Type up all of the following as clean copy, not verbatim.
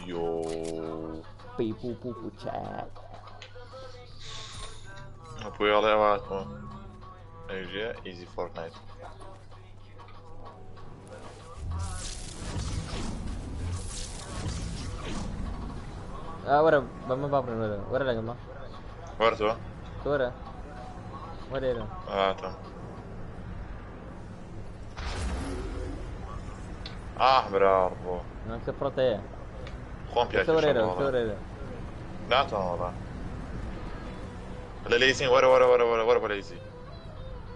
يو بي بو بو بو تشات. ابوي الله يواتكم ايجي ايزي فورتنايت. ورا ما بابرن ورا يا جماعه ورثوا ورا ورا تمام. برافو. انا سفرت ايه خوم بياكل سوري لا تمام والله. لا ليسين ورا بليسي.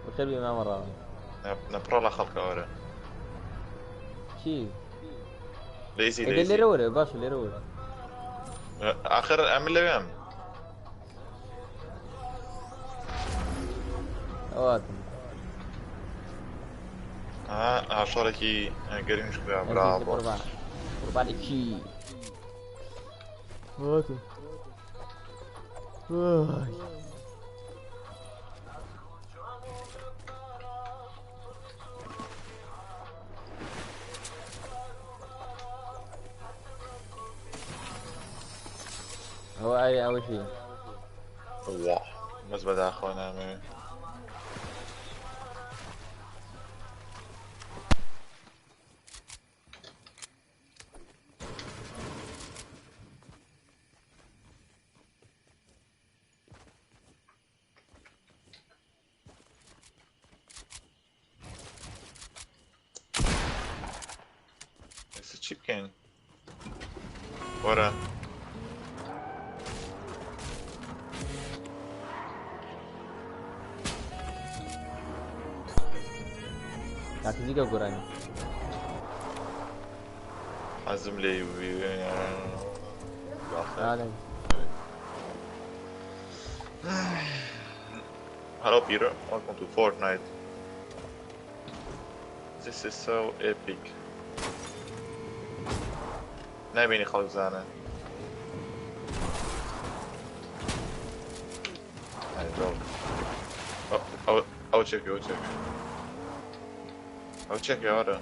وخربي ما مره نبرا لا خلقه ورا. شي ليسي اللي روري باش اللي روري اخر اعمل له يم. اواتم شاركي قريب مشكلة. برافو. قرب عليك شي اواتم هو اول شيء الله بس بدأ اخوانا من chicken ورا تعطيك قراني عزم لي Hello Peter, welcome to Fortnite. This is so epic. نبيني خلق زانه. I'll check you. I'll check you out.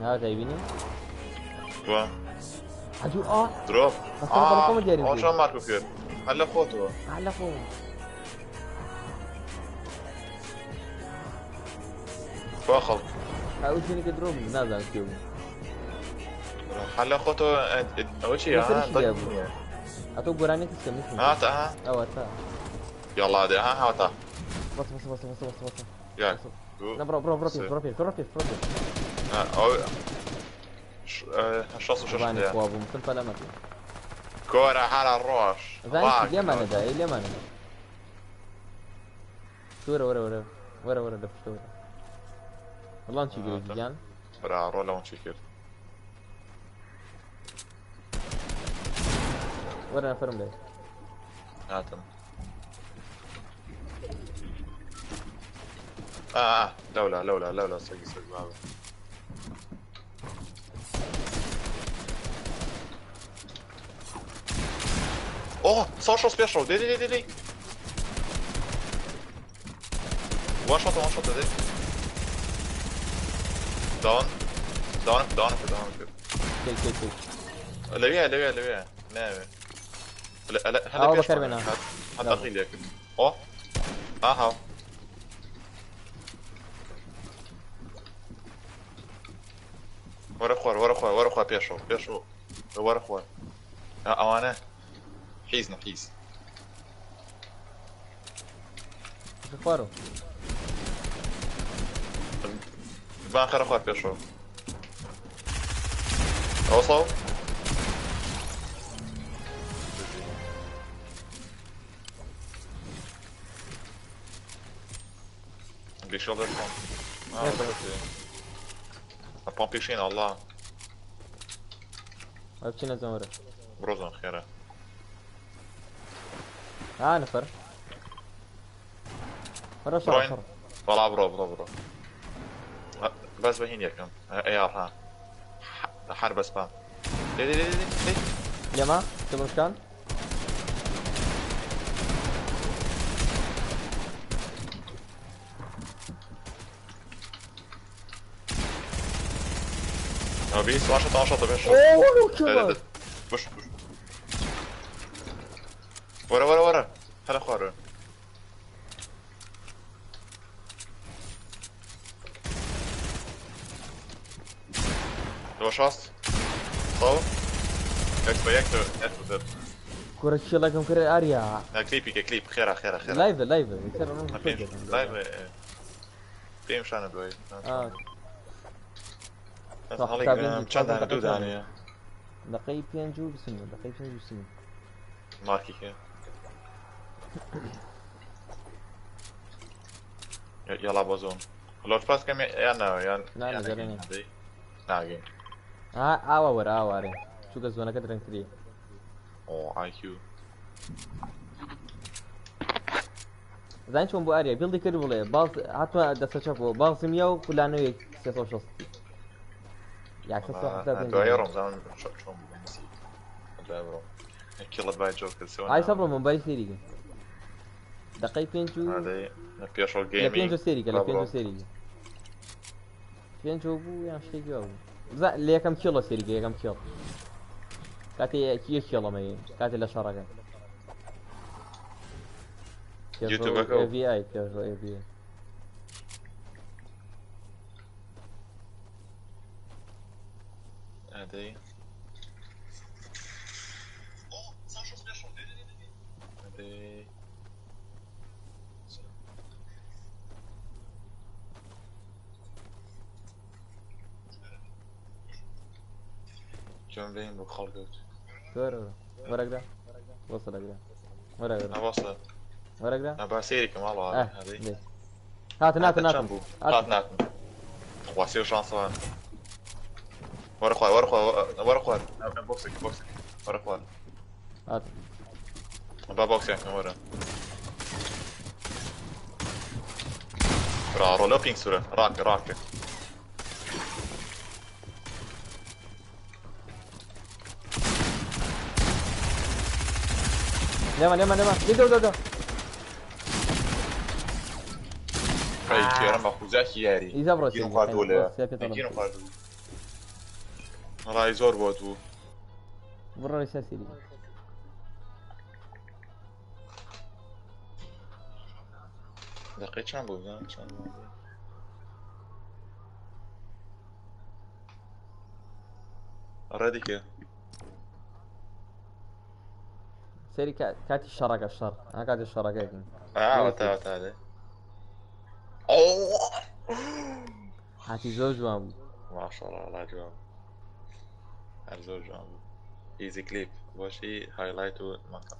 هذا يبيني؟ شو؟ هجو دروب. بس أنا كم جاري؟ شلون ماركو كير؟ هلا خوته. هلا فوق. واخل. أول شيء كدروب نازل كيو. هلا خوته أول شيء أتو قراني تسمي. تا. تا. يلا هذا تا. بس. ياك. لا برو الشخص وش يعني خوابه مثل فلامك كورة على الروش. اليمن ده اليمن. ورا دفتور. والله نشي قريب جان. برا رولا ونشيكر. ورا نفرم ليه. هاتم. لولا سقي بابا. social special دي one shot دي down كيل لويا نعم لا هلا بكر بنا هذا اخيل ياكل هاو ورا اخوار بيشو ورا اخوار اوانه حيز اخوارو بان خير اخوار بيشو اوصل بيشو ده pompišin Allah. Općina zamora. Brozom خيره. نفر. برو. والله برو. بس بهين يكم. ايار ها. حرب سبام. ليه. يما تبغى مكان؟ هو بيس وان شوت بيش. اوه كمان. بوش. ورا هلا خوار. لو شاص صو يكتو كرة شيء لكم كرة اريا. كليب خير لايف لايف لايف بيم شان دوي اه صح چند دانه دو دانه دقيقة بينجو بسنو دقيقة بسنو ماركي كه يلا بازون لو باس كم يعني لا نزلنا ناقين ورا شو قصدنا كده رنكري او اي كيو زين شو بو اريا بيلدي كده ولا باز حتى دست شافو باز ميو كلانو يكسسو شوستي يعني كسسو حتى بين دايرهم زمان شو نسيت دايرهم كيلا باي جوكر سوينا هاي صبر من باي سيري دقيقة بينجو هذه بيشو لا جيمينج بينجو سيري بينجو بو يعني شيء جو زين ليه كم كيلو سيري كم كيلو كاتي كيلو مي كاتي لا شركه يوتيوب اكو اي في اي كيرفو اي في اي هذه هذه جون بين بخلقت ورق ده وصل ورق ده وصل ورق ده انا بسيري كمان والله هذه هات نات واسيو شانس ورا خوار بوكسك ورا خوار هات بوكس يعني ورا رولو بينك سورة راك يما دو اي كيرم اخوزاك ياري يزبرو يجينو خاردوله راي زور بودو برا رساسي دقيقة چند بود آره دیگه سيري كاتي الشر انا كاتي الشركة هيك تعال اوه هاتي زوج وام ما شاء الله لا جواب زور جواب ايزي كليب باشي هايلايت ومقطع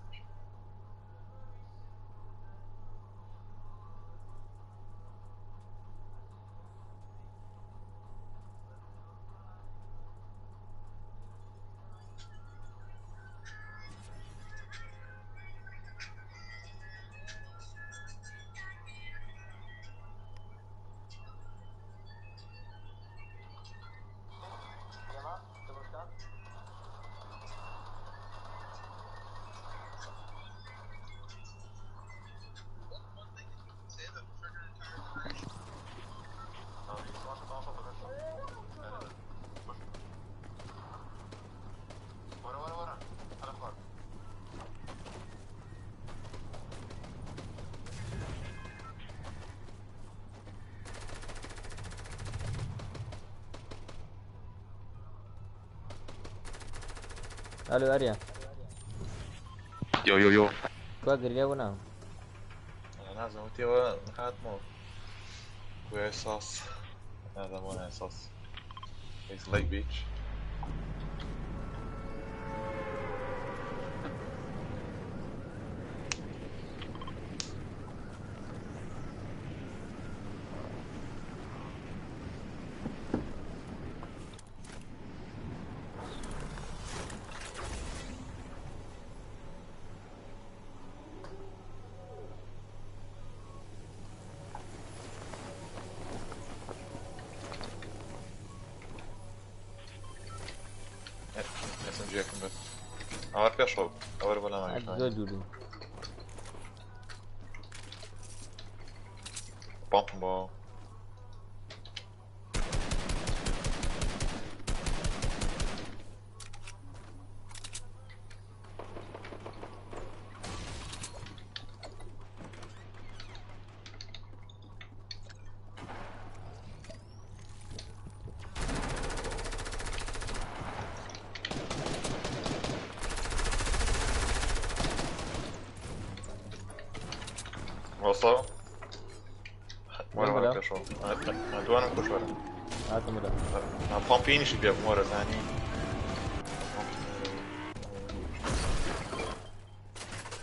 الو اريا يو باقر ليه ونام انا لازم تيوا هات مو ويساس هذا مو اساس It's Lake Beach. SMG بس عمر فيها شوط أول ولا ما يفهم زوجولي بامبو وصلوا يلا ورا لا كشو دوانم كش ورا هاتوا ملا بامبيني شي بيب مرة ثاني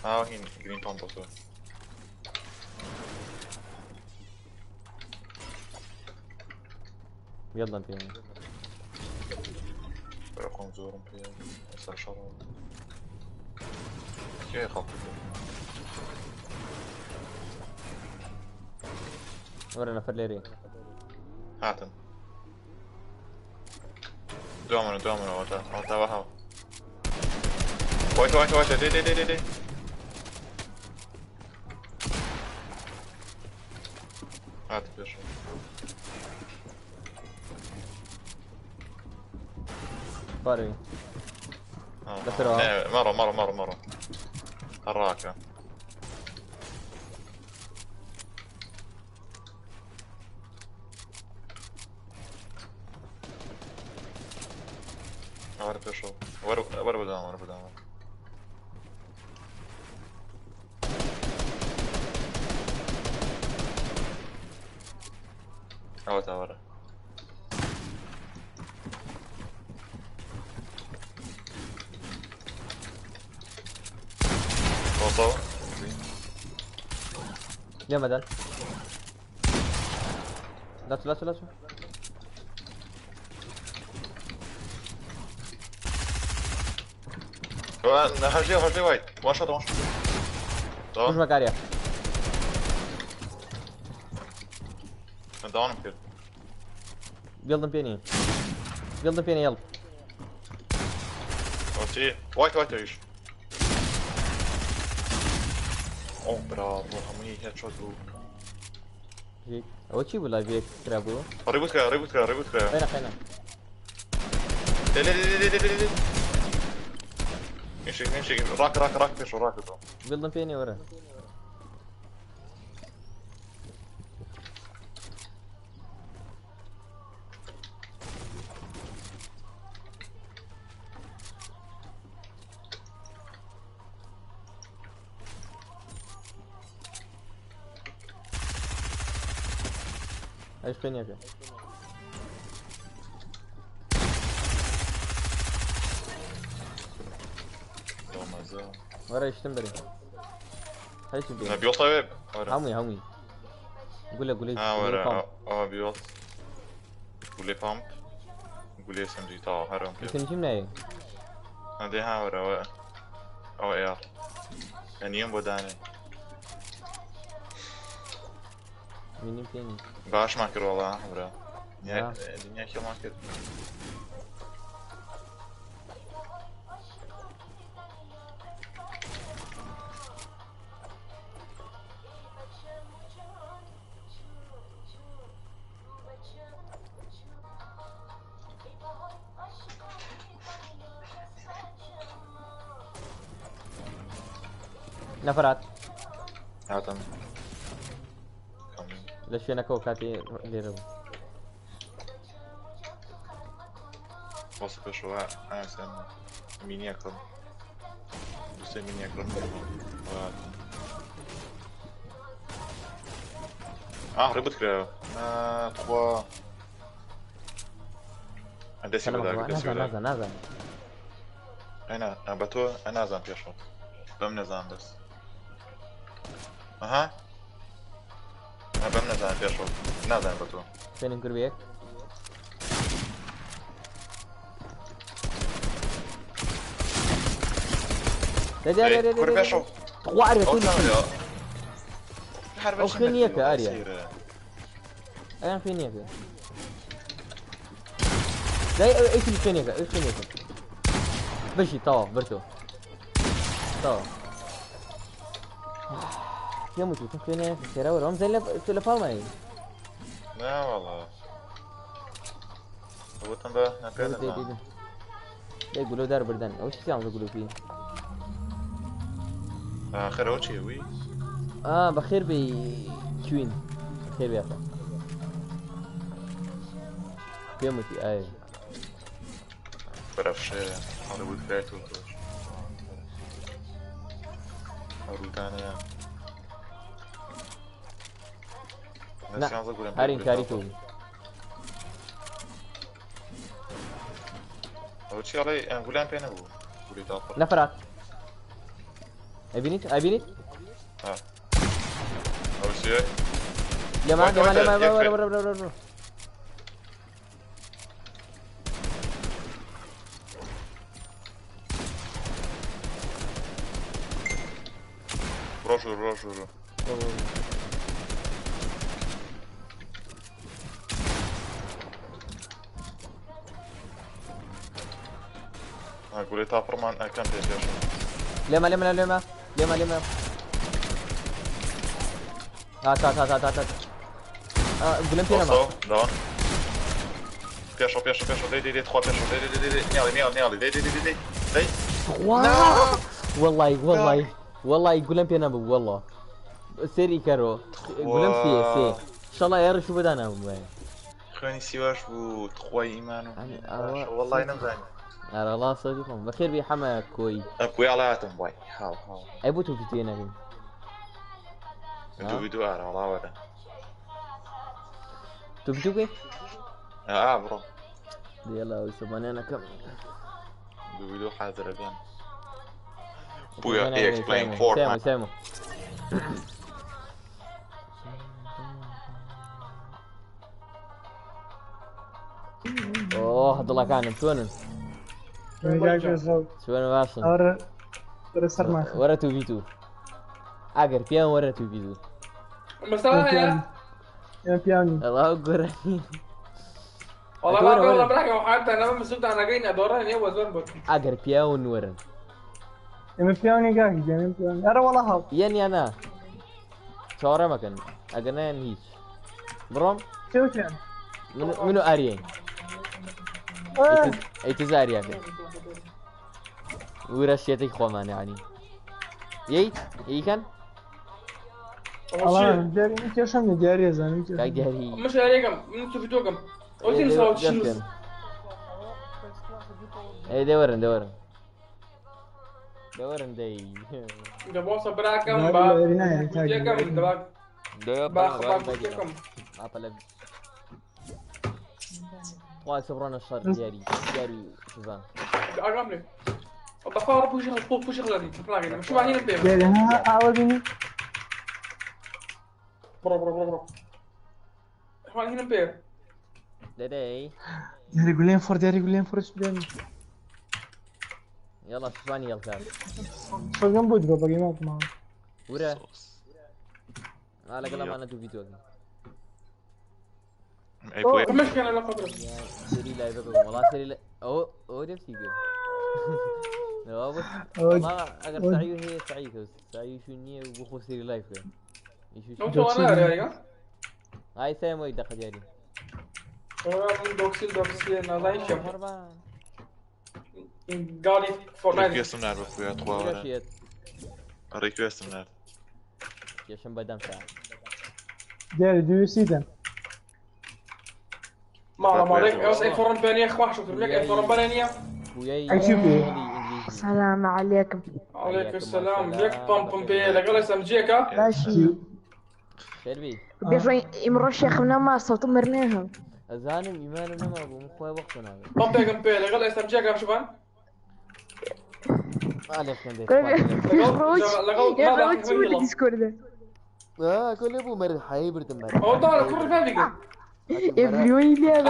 هين جرين بامب وصل يلا نبيني رقم زورم في صار شراب كيف خطط ورا نفر ليري هاتن دوامنو وتا وها وايت دي هات بيشو باري بسرعة مرة الراكة ورا بيشو ورا بدام اوتا ورا وصل يا مدن لا شو هرجي وايد وان شوت مش مكاريا داون كده يلا نبيني يلا اوتي وايت ايش او برافو همي هيد شوت هيك اول شي ولا فيك ترابو ريبوت كده خينا ليه مشي راك فيش وراك ده يلا نبيني ورا ايش فين يا ورا ايش تنبري هاي شو بيه بيوت طيب همي قول ورا بيوت قولي بامب قولي اس ام جي تاع هرم يمكن يجي من ايه عندي ها ورا او ايار يعني يوم بداني مين يمكن باش ما كر والله ورا الدنيا كي ما كر نفرات هاتم ليش انا كوكاتي ليرو وصف شو انا سن ميني اكرم بس ميني اكرم ربط كده تخوا عندي سي بداك نازل انا بتو انا زان بيشو بم نزان بس اها انا بم نزان بيشو نازان بتو فين نقربيك دي كور بيشو تقواري كل شيء او خنيك اريا انا خنيك داي ايش خنيك بشي طاف برتو طاف يا موتو خنيك ترى ورم زي اللي فاهمه لا والله هو تنبه نكاد ده يقولوا دار بردان او شو يقولوا فيه اخر وجهي وي بخير كوين بخير بيافا قيمتي اي بعرفش هوليوود فات وتوش هوليوود انا نسيان زغولم هارين كاريتو او شي علي غولم بينه غولي تافر نفرات ايبينيت ها او شي لما روشو غولي تافر مان كم بيش لما هات قلم فينا ما دون بيشو دي 3 بيشو دي والله قلم فينا والله سيري كارو قلم سي ان شاء الله يا شو بدانا خاني سواش بو 3 ايمانو يعني والله نمزاني أنا الله صديقهم بخير بيحمى كوي أبوي على عتم باي هاو أبو توفيتينا كن انتو فيديو على ولا توفيتوكي برو يلا ويسباني أنا كم دو فيديو حاضر أبيان بويا explain Fortnite سامو اوه هذا الله كان شلون باشا ورا 2 في 2 اقر بيان ورا 2 في 2 مساء يا بياني الله اكبر والله ما والله براك وحتى انا ما مسؤول انا جاي ادورها هي وزن بس اقر بيان ورا يا بياني قاعد يا بياني انا والله هاو يعني انا شورا مكان اقنان هيك بروم شو يعني منو اريين ايتزار يا اخي ورشيتك خومان يعني ييت كان والله جاري انت ايش من جاري يا زلمه كاك جاري مش عليكم انتوا في توكم قلت لي صوت شنو اي دورن دي ده بوصل براكم لا با ارينا يعني تاج جاكم دبا باخ اطلب واسبرون الشر دياري شوفان اقامني الضفار بو شغل دي شو بعدين نبدا جاري ها عاودني برو احنا هنا نبدا داي جاري قولين فور ايش بدي يلا شوفاني يلا كان فوقن بودغو باقي ما معه ورا على قلم انا تو فيديو مش كان لا قدر سري لا والله سري لا او نفسي كده لا بس والله اگر سعيو هي سعيو شو نيه وبخو سري لايف كده انتوا انا يا هاي سامو يدق جاري دوكسي نازاين شو قالي فورتنايت ريكوست من عربك ويا 3 ريكوست من عربك يا شن بدم ساعة جاري دو يو سي ذم ما عليك بس الفورن بانيه خواح شوف لك الفورن بانيه السلام عليكم عليك السلام ليك بام بي لقى اسم جيكا ماشي سلبي بيشوي يمر الشيخ من ما صوت مرنيهم أزانم إيماننا ما أبو مخوي وقتنا بام بي لقى اسم جيكا شوفان ألف كان ديك يا روج ديسكورد كل أبو مرد حيبرد مرد هو طالع كل فاضي افريوني ليه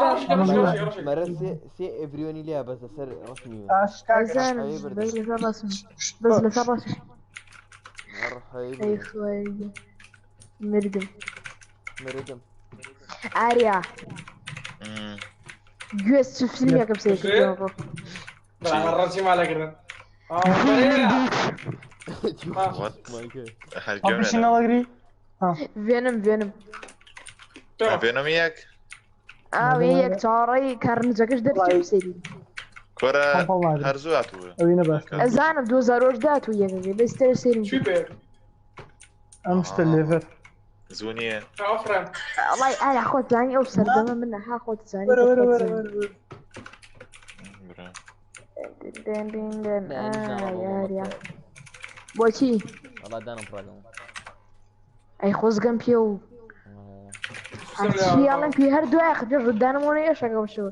مرد سي افريوني ليه بس صار رسمي بس لسه مرحبا اي خوي مردم مردم اريا جوست شوف لي كم سيك لا مرتي ما لقينا شنو اقري فينم فينوم ياك وياك تاري كارن زكش درت تمثيل كرة هرزوات هو وين بس زانب 2000 وجدات وياك بس ترسل شو بير امشت الليفر زونية افرم والله انا اخوت ثاني اوصل دم منها هاخذ ثاني ورا دين يا بوشي والله دانا براغم اي خوز جنبيو هرچی الان پی هر دو اخجر ردانمونه ايش اقوم شو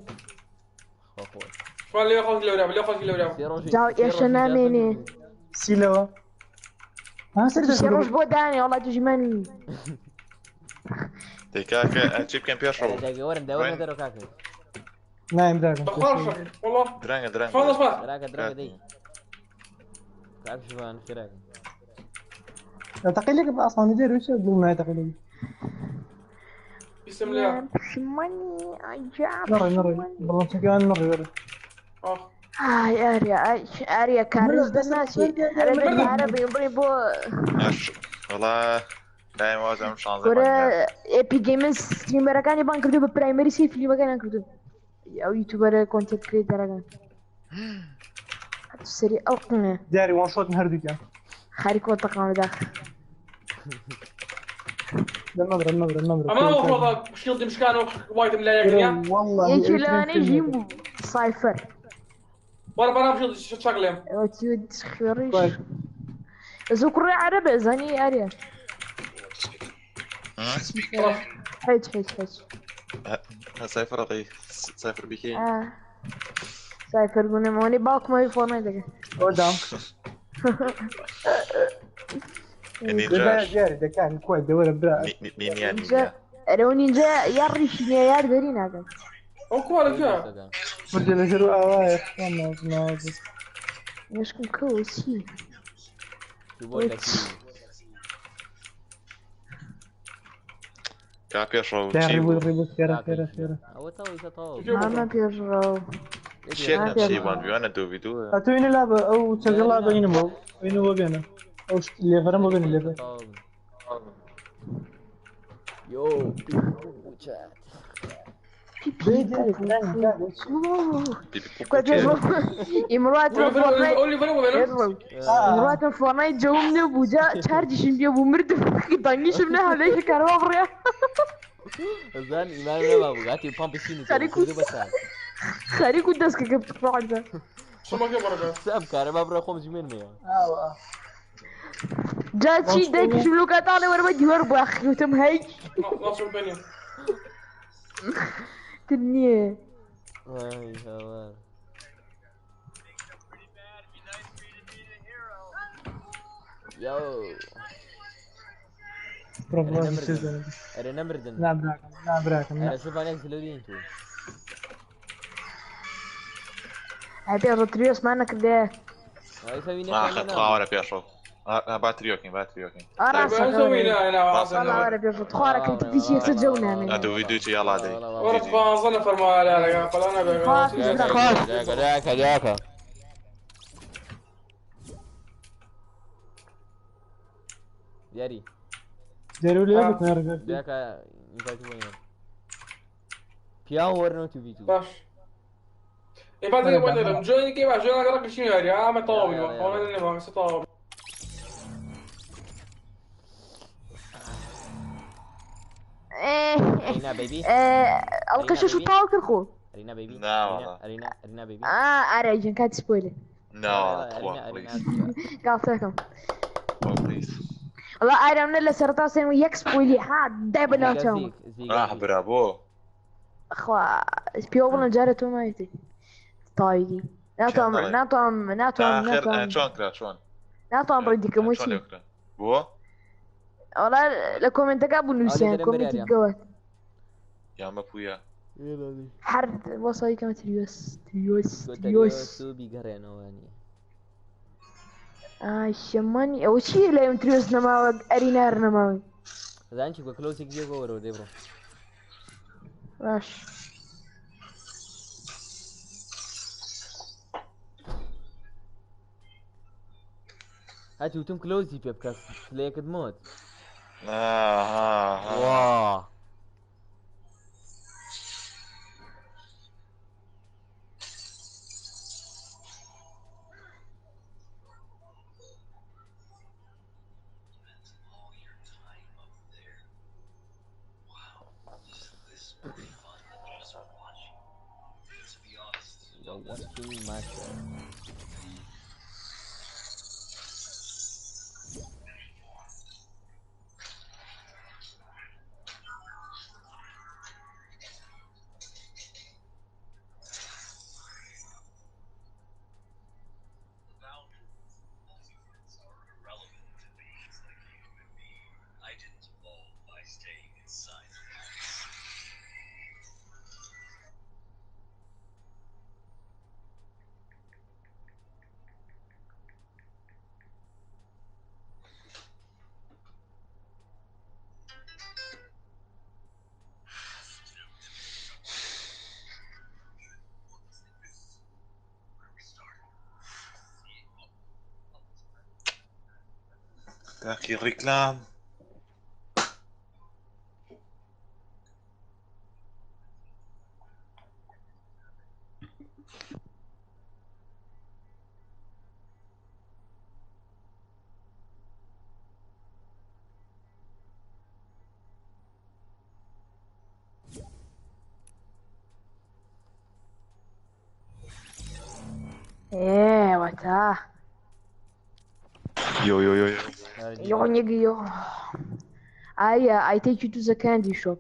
خوخوي شوان ليه خالك لورا ليه خالك لورا سيروجي جاو ايش ناميني سيلوا ها سير سيروج بوداني والله تجمعني تيكاكا تشيب كان بيشرب دقيقة ورن دورنا درو كاكا نايم دراجون بخار والله درانجا شوان اسمع دراكا دي كاكا شوف انا في راكا اعتقد لك اصلا ندير وش اقول ما اعتقد بسم الله شماني اجاب نرى والله كان نرى هاي اريا كارز دناسي انا عربي بريبو والله دائما وازم شانزي كورا مانيا ايبي جيمز ستريمر كان بان كردو برايمري سي فيلم كان كردو او يوتيوبر كونتنت كريتر كان سري القنا داري وان شوت نهردك خارج وطقنا داخل النظرة اما هو والله شيلد مشكانه وايد ملايق يا والله يجي لاني جيمو صايفر وانا بنام شغله وتيود خيريش زوكري عربي زاني اريا حيج سايفر رقي سايفر بيكي سايفر قلنا موني باك ما يفورنايت دقا قدام النينجا جاري ده كان كويس ده ولا برا نينجا لو نينجا يرش نيار دارين هذا او كوالك رجل شروع اواير والله يشكم كوسي شو بقول لك كا بيشرب داري ريبوت خيره هو تو انا بيجرو شيء شيء وان فيو انا دو فيديو اتوين لعبة او تشغل لعبة ينمو بينا او اللي فرمو بين اللي يو امرأة فورنايت امرأة فورنايت جو من ابوجا تشارج شنبيا بومرد طنيش منها ليش كان وابريا زين ايمان ما بغاتي بامب سيني خاري كنت دسك كيف تقعد ده شو ما كبر ساب كان ما برا 500 100 جاتشي داك شو لو كاتالي وانا بدي وربو اخي وتم هاي ناصر البنية تنيه هاي هوار يو ارينا مردن نعم براكم انا شوف عليك سلودي انتو هذه روتريوس معنا كده هاي سويني ما اخذ قاوله بيشرب باتريوكين انا سوينا انا والله انا بيفوت خوارك انت في شيء سجونا من ادو فيديو يلا دي وربا ظنفر ما لا قال انا جاكا ياري داري ولا يبك نرجع جاكا يفاتي وين بياو ورنو تو فيتو باش بعدين وين جوين كيف جوين اقرا شنو يا ما طاوي وانا ما طاوي ارينا بيبي القشة شو طاوك الخو ارينا بيبي لا والله ارينا بيبي ارجع كانت سبويلر لا قالت لكم بليز والله ايرا من اللي سرطان سين وياك سبويلي ها دايما توم راح برافو اخوا بيوبل جارته ما يتي طايدي ناتوم ردي كموسي بو والله لكم انت قابل نسيان كوميتي قوات يا مبويا حرد وصاي كما تريوس تو بيغرينا واني شماني او شي لا يوم تريوس نما ارينا نما زانشي كلوسي كيو ورو ديبرو واش هاتي وتم كلوزي بيبكاس ليك تموت واه watching my show. تاكي الريكلام ايه وقتها يو يو يو يو yo nigga yo I take you to the candy shop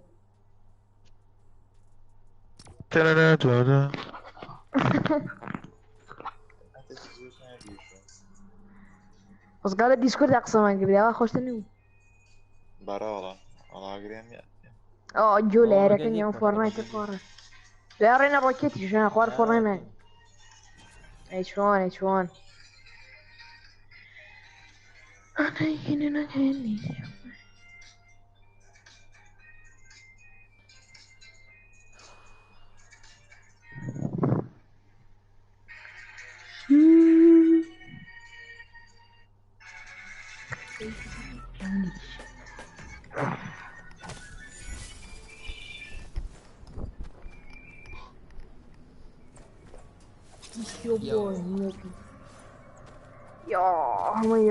بس قال الديسكورد اقصى ما قبل يا خوش تنو برالا والله قريان يا اه جولة يا ركن يوم فورنايت القارة يا رينا روكيتي شو اخوار فورنايت ايش شلون ايش شلون انا يمكن انا كاني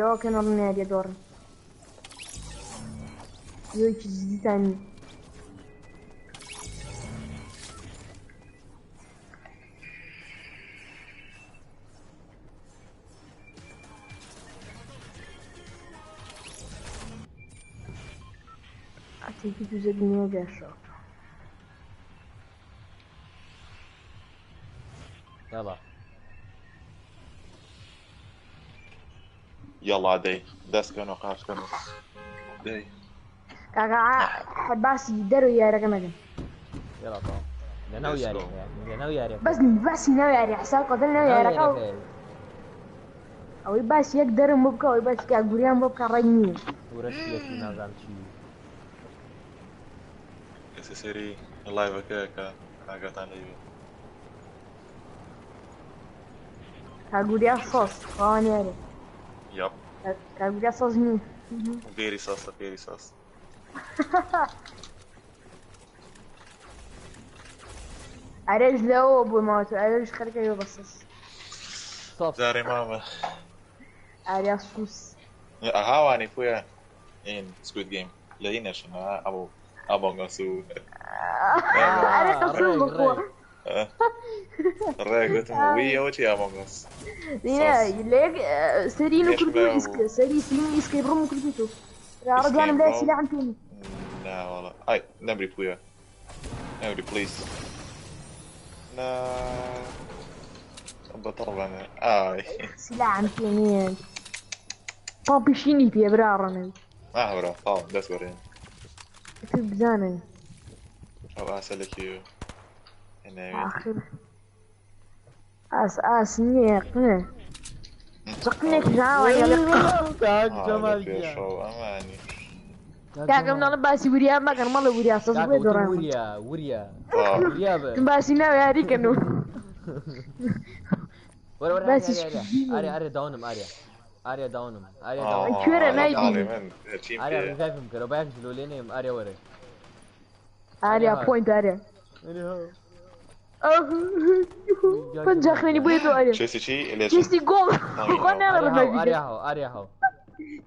يا كان النار يا دور يو تشزي تاني أعطيك جزء من الجاشة يلا يلا دي داس كانوا قاف كانوا دي كاكا حباس يدرو يا رقم يلا طبعا لأنه ياري لأنه ياري بس ناوي يا حساب قتلنا يا رقم أو بس يقدر مبكى أو بس كأقوليان مبكى رجني ورشية في نظام شيء كسيري اللايف كاكا حاجات علي كأقوليان صوص خانيري يب كأقوليان صوص مين فيري صوص فيري صوص عريج لو أبو موت عريج خليك يبصص داري ماما عريج صوص هاواني فويا in Squid Game لقينا شنو أبو غسو عريج قصو بقوة الرأي ويا وجهي أبو غس ليك سرينو كردو إسك سرينو إسك يبرمو كردو يا رجال ملاك سلاح عمتوني لا والله أي نمري فويا نمري بليز لا بطرب أنا سلاح عمتوني بابي شيني في أبرارنا ما هبرا طاو داس ورين كتب زاني أو أسألك يو آخر نيق سقنيك جاوة يا لقاء كاك جمال شو أماني كاك من أنا باسي وريا ما كان مالا وريا صصبي دوران وريا باسي ناوي هاريك أنو بس أريا داونم أريا داونم كورة نايدي أريا ريفايفم كرو باك جلوليني أريا وري أريا بوينت أريا كنت جاخني بيدو أريا جيستي جولد خلني أنا رفايفي أريا هاو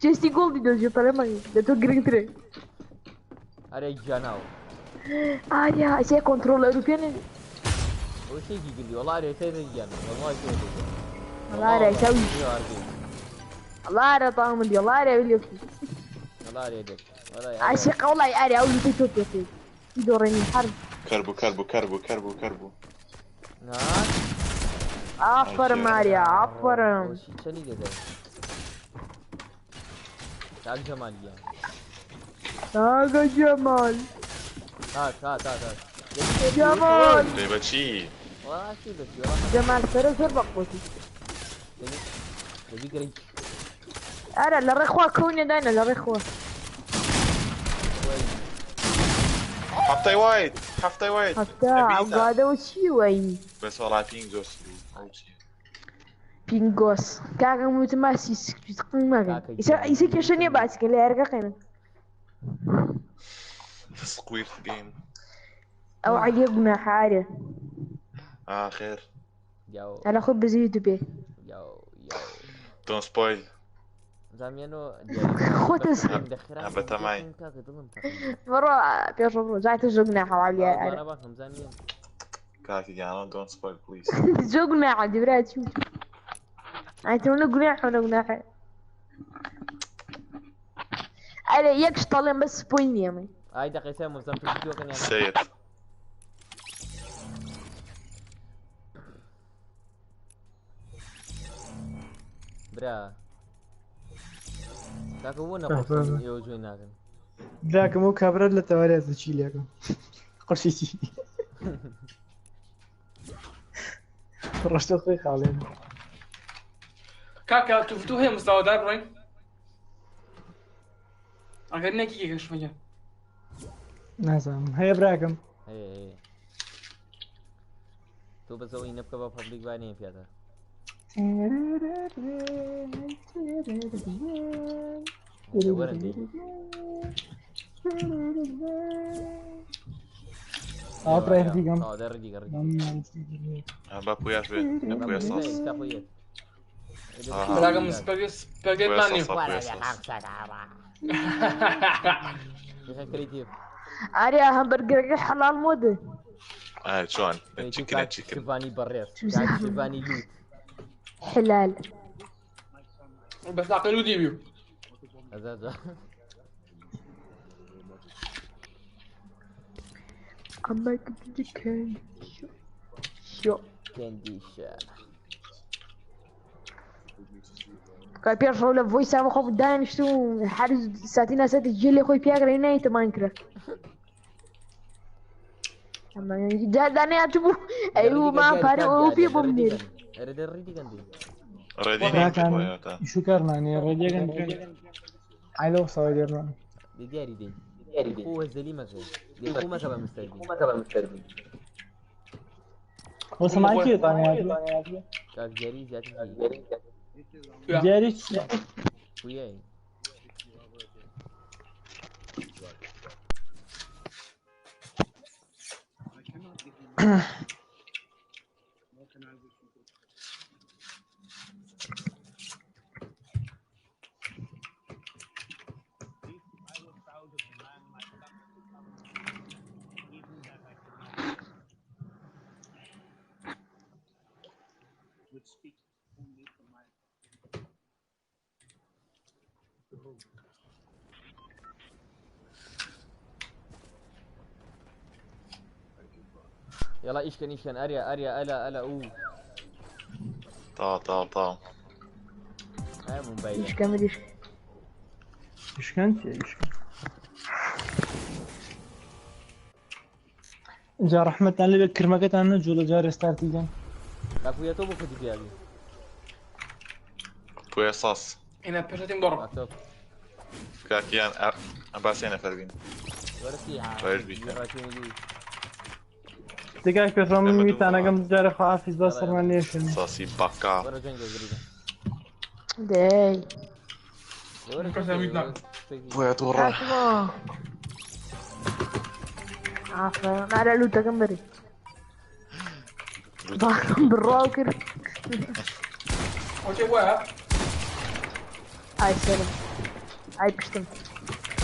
جيستي جولد دو جو طالما دو جرين تري أريا جاناو أريا شيء كنترول أوروبيان وش يجي لي والله أريا شيء رجال والله شيء والله أريا يسوي الله أريا طعم دي الله أريا بليوكي والله أريا دك عشق والله أريا أولي تيتوك يا سيدي يدورني حرب كربو نعم عفر ماريا عفر شنو كذا تعال جمال يا تاغا جمال هات جمال بيبتشي والله شي بس جمال سر بقوتي تبي قريب أنا للرخوة كوني داينا للرخوة حفتي وايد حتى عقادة وشي وين بس والله بينج زوسي بينغوس كاغا متماسيس تقمغ يسا كيشني باسك اللي ارغقنا سكوير جيم او عليقنا حاجه خير انا خب بزيد بيه يو دون سبويل زاميانو خوتس هبتا معي مرة بيشربوا زعت الزقنا حوالي انا بفهم زاميان كاكي جانا دون سبويل بليز زقنا عندي براد شو عيتونا قناح ولا قناح على يكش طالع بس بوين يامي هاي دقيقة مزمت الفيديو كان يعني سيد برا كاكو ونا بوكسن يوجوين ناكن ذاك مو كابرد للتوالي تشي لكم قرشيتي رشتو خوي خالين كاكا تفتو هي مستوى دار وين؟ أغنى كي شوية. نازم هيا براكم ايه تو بسوي نبكة بابليك بانين في هذا رايح ديكم ده ردي بابويا في بابويا صوص راقم سباجيت مانيو. كريتيف اريا همبرجر حلال مود شلون تشيكن شوفاني برير شوفاني لوت حلال بس عقلو ديبيو. هذا اما كان شو كاندي شا كاي بيرفو لا فويس ابو خو داين شتو حارس ساتينا سات جيلي خوي بياغ رينايت ماينكرافت اما داني اتبو ايوه ما فاري او بي بومنير ريدي كاندي شو كرنا يعني رجع كان علو صايرنا دي هو الزليمة كده هو ما كبا مستربي هو سمعتي طاني كاك جاري جاري وياي يلا ايش كان اريا الا اوه طا هاي موبايل ايش كان جا رحمة الله بكرمك انا جولا جاري ستارتي جان كافو يا توبو كنت بيالي بويا صوص هنا بيرتين ضرب. توب كاكيان اباسينا فرقين ورسي طيب بيك. تقاك بفرمي تانا قمت جاري خافز بس رمانيشن صاصي باكا ورا جنجو قريبا داي بويا دورا عفوا ما على لوتا كمبري ضاكم بالراكر وش هو؟ هاي سلام هاي بشتم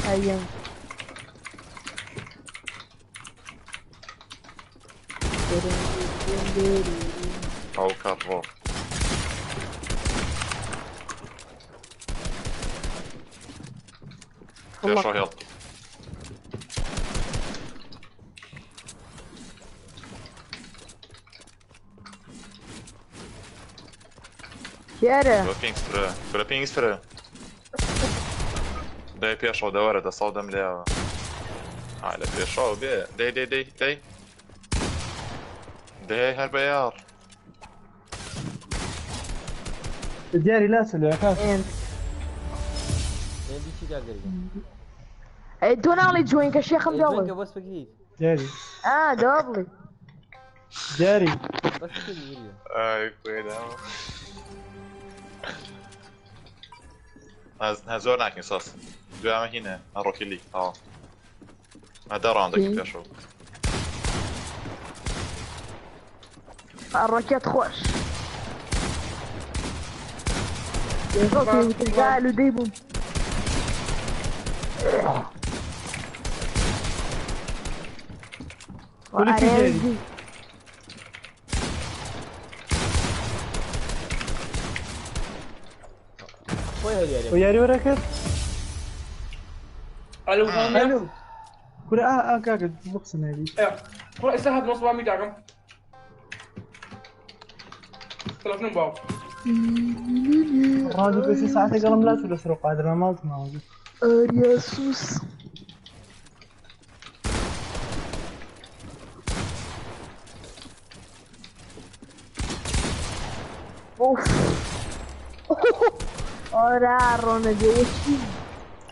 هاي او كارو يا شو يلا Fjärde. Börja pingsfrö. Det är Persson, det var det. Det sa dem det. Nej, det är Persson. Det är här bär. جاري لا سلوى كاف دي شي قريبا دونالي جوين كشيخ مدور بس بقيت جاري دوبلي جاري بس كده اي كويس زۆر ناکەین ساس دوامە هینە ئەڕۆکی لی ئاوا ئەدا ڕاندەکی پێشەوە الراكات خوش يا قالوا ديبهم وعريزي وياري وراك الو الو كورا كاكا بوكسن هذه ايوه سحب نص 400 رقم تلفنون باو الراديو بس ساعتها قلم لا تلسرو قادر مالت ما وجد ياسوس اوف ورا رونا جوشي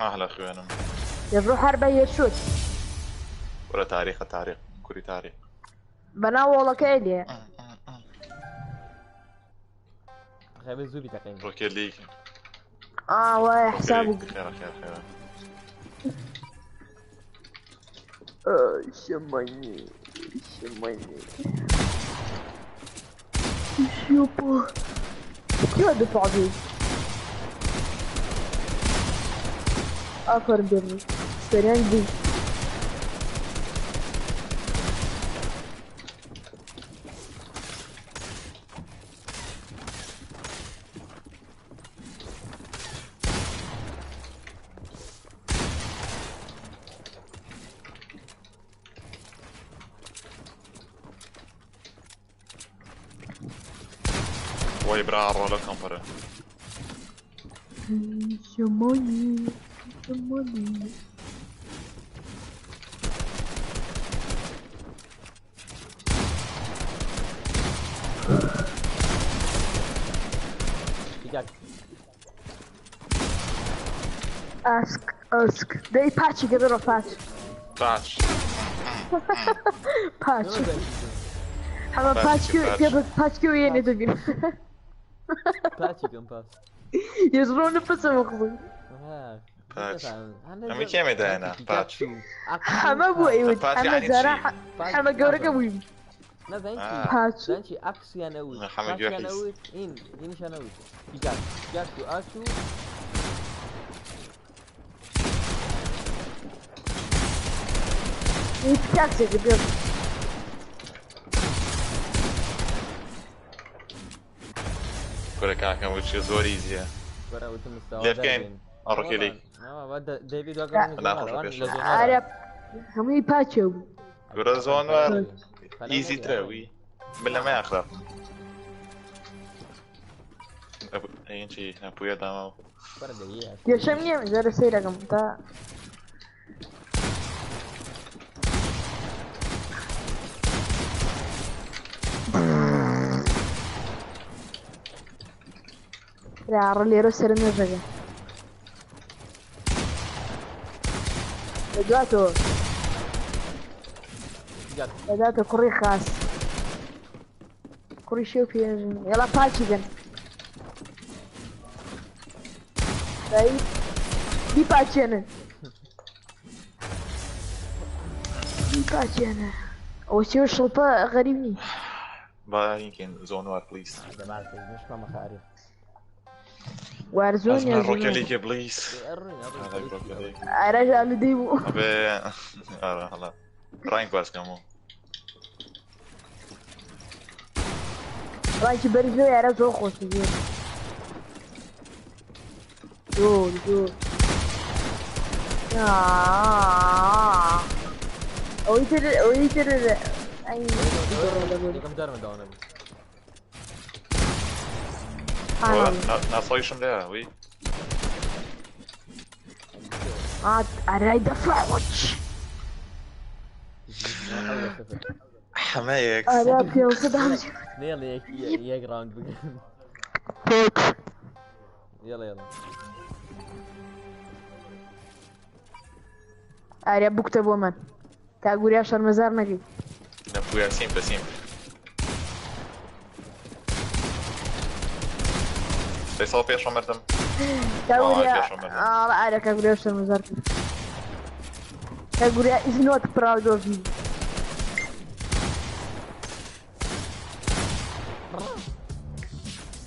أهلا أخوانم يروح حربة يشوت ولا تاريخ كوري تاريخ بنا والله كيدي خيب الزوبي تقييم روكي ليك واي حسابك خير شماني يوبا يا دفع بي آخر جري سريان دي Vuoi bravo la compare شماني ask they patch together or patch patch حما patch كيو يعني تقول باتشي كم باس يزرون نفسه مخبوط باتش أمي كم ده هنا باتش حما بو ايود حما زرع حما قورك ابوي لا باتش زانشي اكس يعني اوي حما جوحيس إن شان اوي جاكو اشو يتكاكسي قبل كوري كاكا وشي زور ايزي برا وتم مستوى ليف كين أروكي ليك بعد ديفيد واقع عارف همي باتشو كوري زون ايزي تراوي بلا ما يخرب اين شي ابويا دامو يا شمية زار سيرا كم تا لا عرلي رسل النجاة بداتو كوري خاص كوري شوفي يلا باتشي جن طيب دي باتشي انا وشو شلطة غريبني با يمكن زونوار بليز مش ما مخاري وارزون يا روكي زلمة ليك بليز رجع لديبو ابي هلا رانك بس كمو رايك برجو يا رجل خوش جيل جول ويتر اي كم دار من داون نصيشم لها وي اراي دفع وش حمايك ارا في وصدها يلا يا جراوند يلا ارا بكتب ومن تقول يا شر مزار نجي ابويا سيمبل ليس بيش مردم كاغوريا بيش مردم لا عارف كاغوريا وش المزارك كاغوريا is not proud of you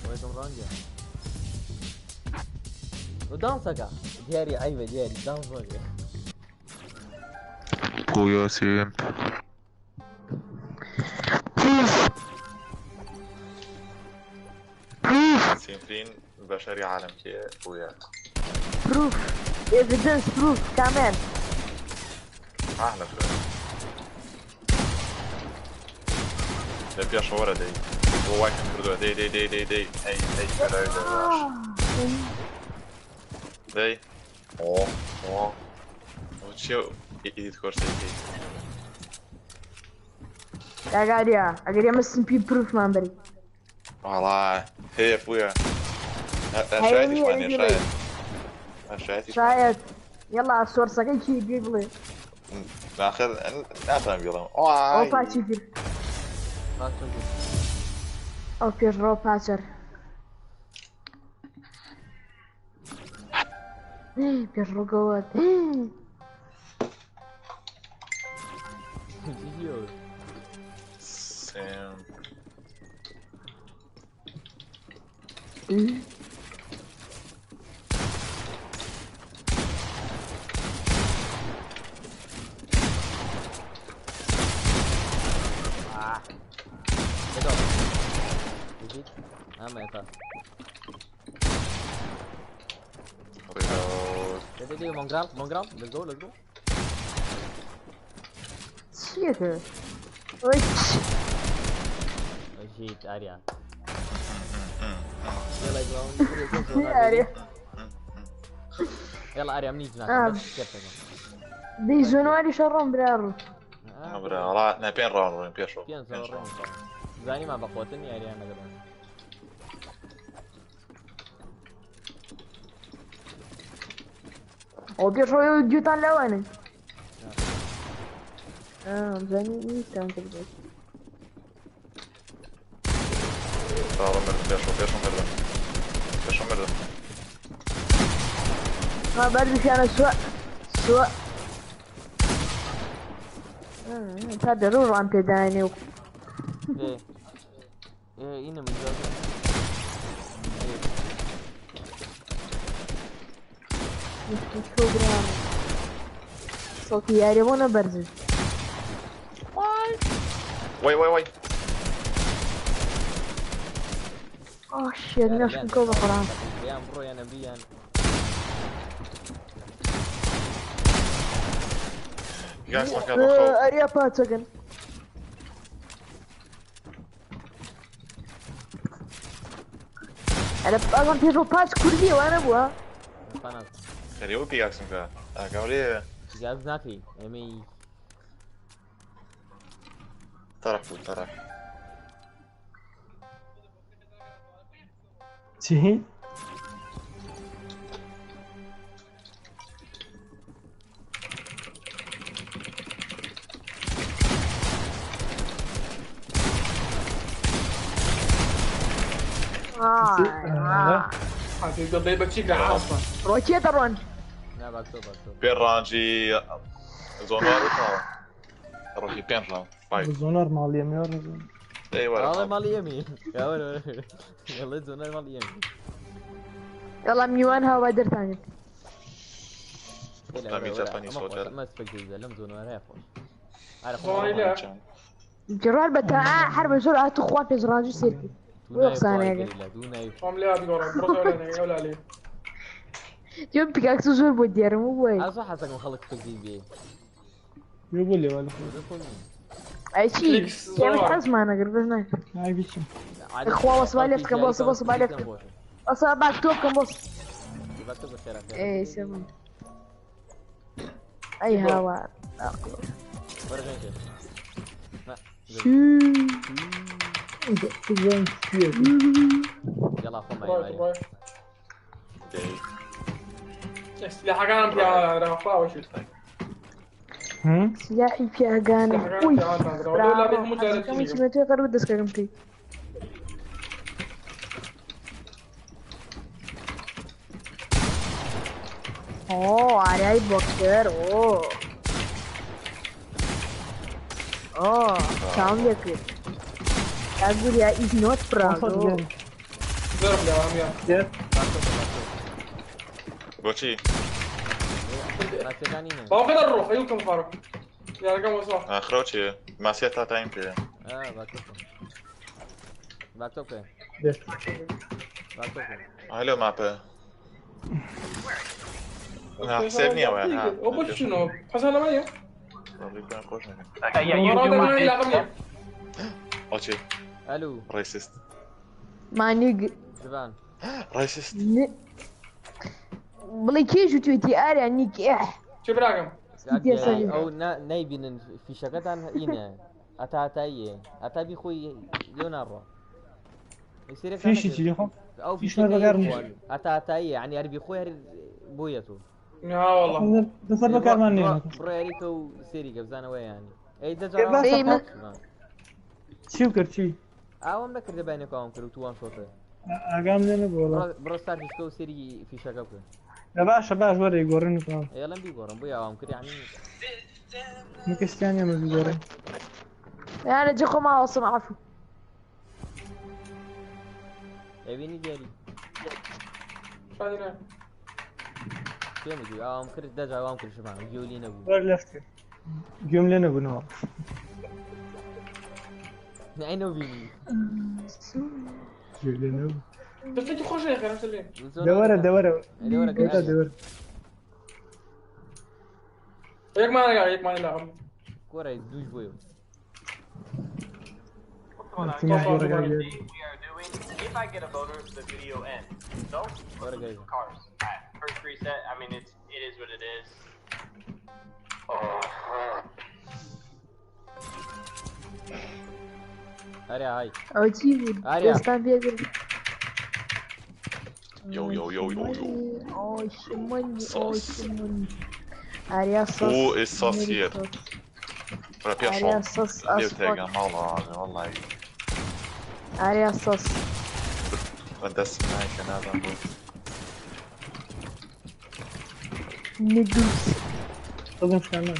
ويكم رانجا ودانسكا دياري ايوه دياري دانسكا بويا سيم سيمفين بشري عالم كي بويا proof evidence proof كمان احنا شو ده بيش ورا دي هو واحد كردو دي اي دي اوه وشو ايد كورسي كاغوريا مسن بي proof ما بري والله هي بويا شايد يلا الصور سكن شي يجيب لي ناخذ نافهم يلا او باتشر او بيرو باتشر بيرو جواد سام ما ينفع دي مونجرام let's go شيخ وش جيت اريا اريا يلا اريا منيجي ناخذ كيف دي زونواري شرهم برارو برا لا نبين راون بيشو زاني ما بقوتني اريا انا قبل او بيرو جوتان لواني زاني كان كده بيشو مردم ما بعرف انا سواء هذا رورو انت داني ايه هنا من جوا شو برام صوتي يعرفونه برزل واي اوه شيت ناس كوبا قران يا برو يا نبي انا جايز لك هذا اريا باتسكن انا اصلا بيجو باتس كردي وانا ابوها فانا خليه بيكاكسن كا قولي جاز ناكي امي طرح چی؟ حقيقة بيبك شكل اصلا روكيت الرون لا بكتب بيرانجي زونارو روحي بين ران فايت زونار مال يميور ايوه والله مال يمين يا ولد يلا زونا مال يمين يلا ميوانها وادر ثاني ما تفكر لم زونا هيك صايلة جرال بتاع حرب سرعة تخوان في زراجي سيركي ويقصاني قام لي هذه قرا برضو ولا عليه يوم بيكاكس زور بودير مو بوي انا صح حسك مخلق تكذيب بيه يقول لي ولا اي شيء يعني حرس ما انا قرب هناك هاي بيش اخوة وصباليت كم بوس وصباليت اصلا بكتب كم بوس ايه سمي اي هوا يلا اخوة سلاح كان في رافع وش سلاحي في اغاني اوي كم سمعتي قرب دسك كمتي اوه علی بوکسر اوه اوه شام یکی اقول یا is not proud جاري ضرب لي عم يا جار بوشي راكتانينا باو كده نروح ايوكم فاروق يا رقم وصح خروتشي ماسيتا تايم بي باكتوكا جار هلو مابا حسابني وين ها وبش شنو حسن لما هي بيكون خوش منك مرات انا لا قبل اوتشي الو رايسست ماني جبان رايسست بلي كيجو تويتي اري انيك شوف رقم او نايبين في شقتان هنا اتا بيخوي ليوناردو يصير فيش يجي خو او فيش ما بقارنش اتا يعني اربي خويا بويته اه والله بس بكار ماني بريريكو سيري قبزانا ويا يعني اي كيف دجا شو كرتي اون بكر دباني كون كروتوان صوته اقام لنا بولا برو ستار ديسكو سيري في شقبه يا باشا باش وري يقورن كمان يلا بيقورن بويا وام كده يعني مكستانيا ما بيقورن يعني جيكو ما وصل عفو ابيني ديالي فاينل كيف يجي ام كده دجا وام كده شباب جولينا ابو ور لفتي قيوم لنا بنور عينو بيني جيب لنا بس انت خوش يا اخي نفس اللي دورة دورة دورة هيك ما انا هيك ما انا كورة يدوش بويو If I get a voter, the video ends. So, cars. First reset. I mean, it is what it is. اريا هاي عجيب اريا يستان بيقول يو اوش مني اريا صوص هو الصوصير ولا اريا بيشون صوص اللي اصفر بتاعي والله والله اريا صوص بدس معي كان هذا ندوس طبعا مش كان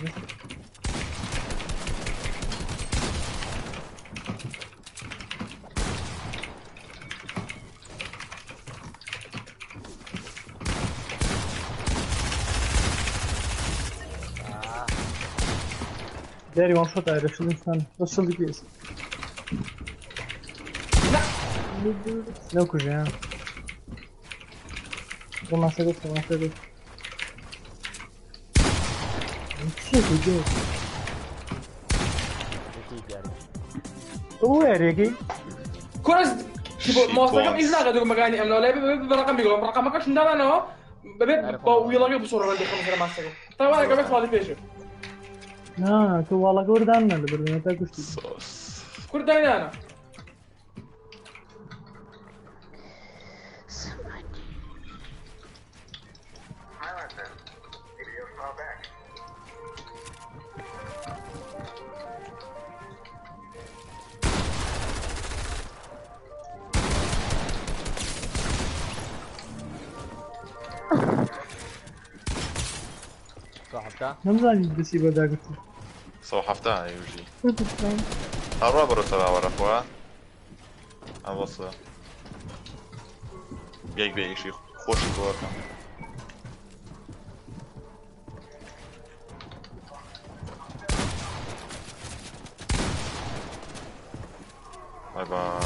داري وان شوت عارف شو الانسان وصل لي كيس لو كجان ما سقط شوف الجو هو يا كورس tipo موثقة إيش ناقد يقول مكاني أملا ولا برقم بيقول برقم ما كانش ندار أنا ببيت ويلاقي بصورة ردي خمسة ما استقل طيب أنا كمان سؤالي فيش تو والله كوردان اللي بدنا تاكل صوص كل ده أنا صاحبتا نمزاني بس يبغى داكل صو حفتها يوجي هروا برو سوا ورا خوا أبص بيك بيك شيء خوش البورة باي باي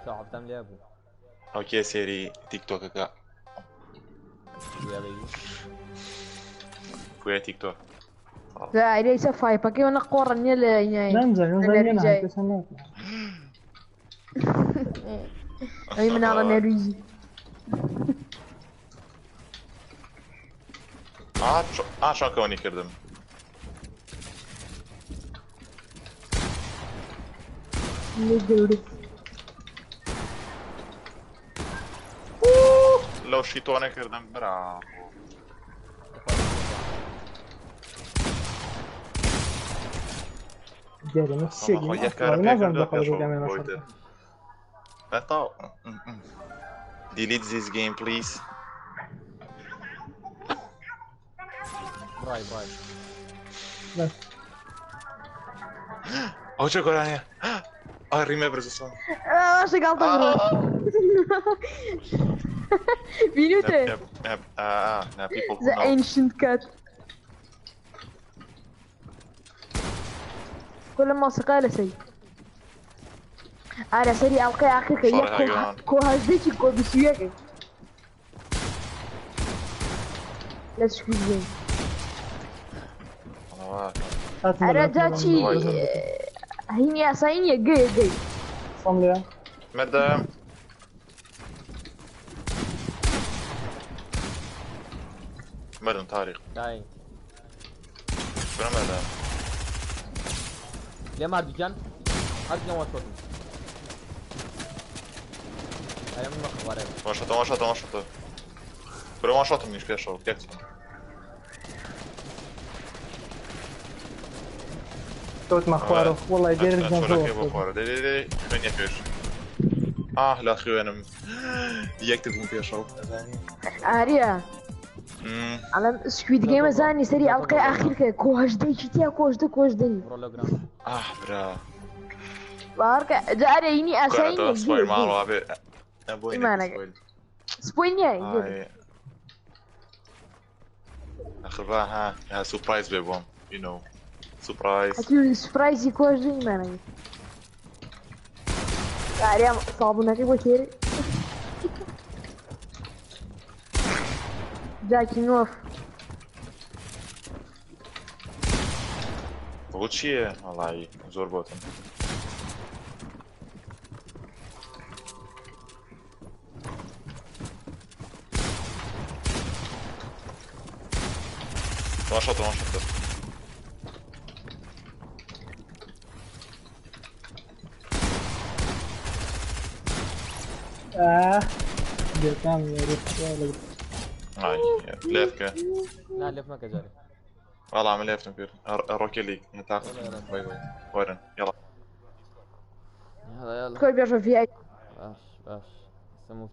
صاحبتا ملي ابو اوكي سيري تيك توك كا يا بيبي فويا تيك توك لا ليس فاي باكي وانا قورا نيل يعني نمزاني انا بس انا اي من على نيرويجي شو كوني كردم نيجوري لو شيطانه كردم برا جاري نفس الشيء خويا والله ما كان زال بيقدر دخل يشوف قدامي بويدر. مثلا Attends. Delete this game please. براي بس Oh c'è quella mia. I remember the song. شغال تغرب فينوته Now people who The know. ancient cat كل ما سقال سي على سري أوقع أخيك يا كو هزيك كو بسياك Let's begin أنا جاتي هيني أسايني جاي صملي Madam. مدام طارق. داي شنو مدام؟ ليه ما دجان ارجع واشوط انا من اخبار ما شاطر. Pero ما شاطر مش بيشرب كيف؟ توت مع خوارو والله يدير الجنب شو راكب بخوره ليه من يفيش لا اخي انا يكتب بيشرب أريا على سكويد جيم زاني سري أوقع أخيك كو هجدي شتيا كو هجدي برولوجرام برا بارك جاري هيني أسايني سبويل مالو ابي ابوي سبوينيا اخر ها سربرايز بيبون you know سربرايز أكيد سبرايز يكون زي ما أنا أريا صابونة كي بوشيري جاكي نوف لوتشي والله زور بوتن ما شاطر جاتام يا ريت هاي ليفك لا لف ما كجاري والله عمل ليفت كبير روكي ليج تاخذ باي وين يلا يلا كل بيرجع في أي باش سموه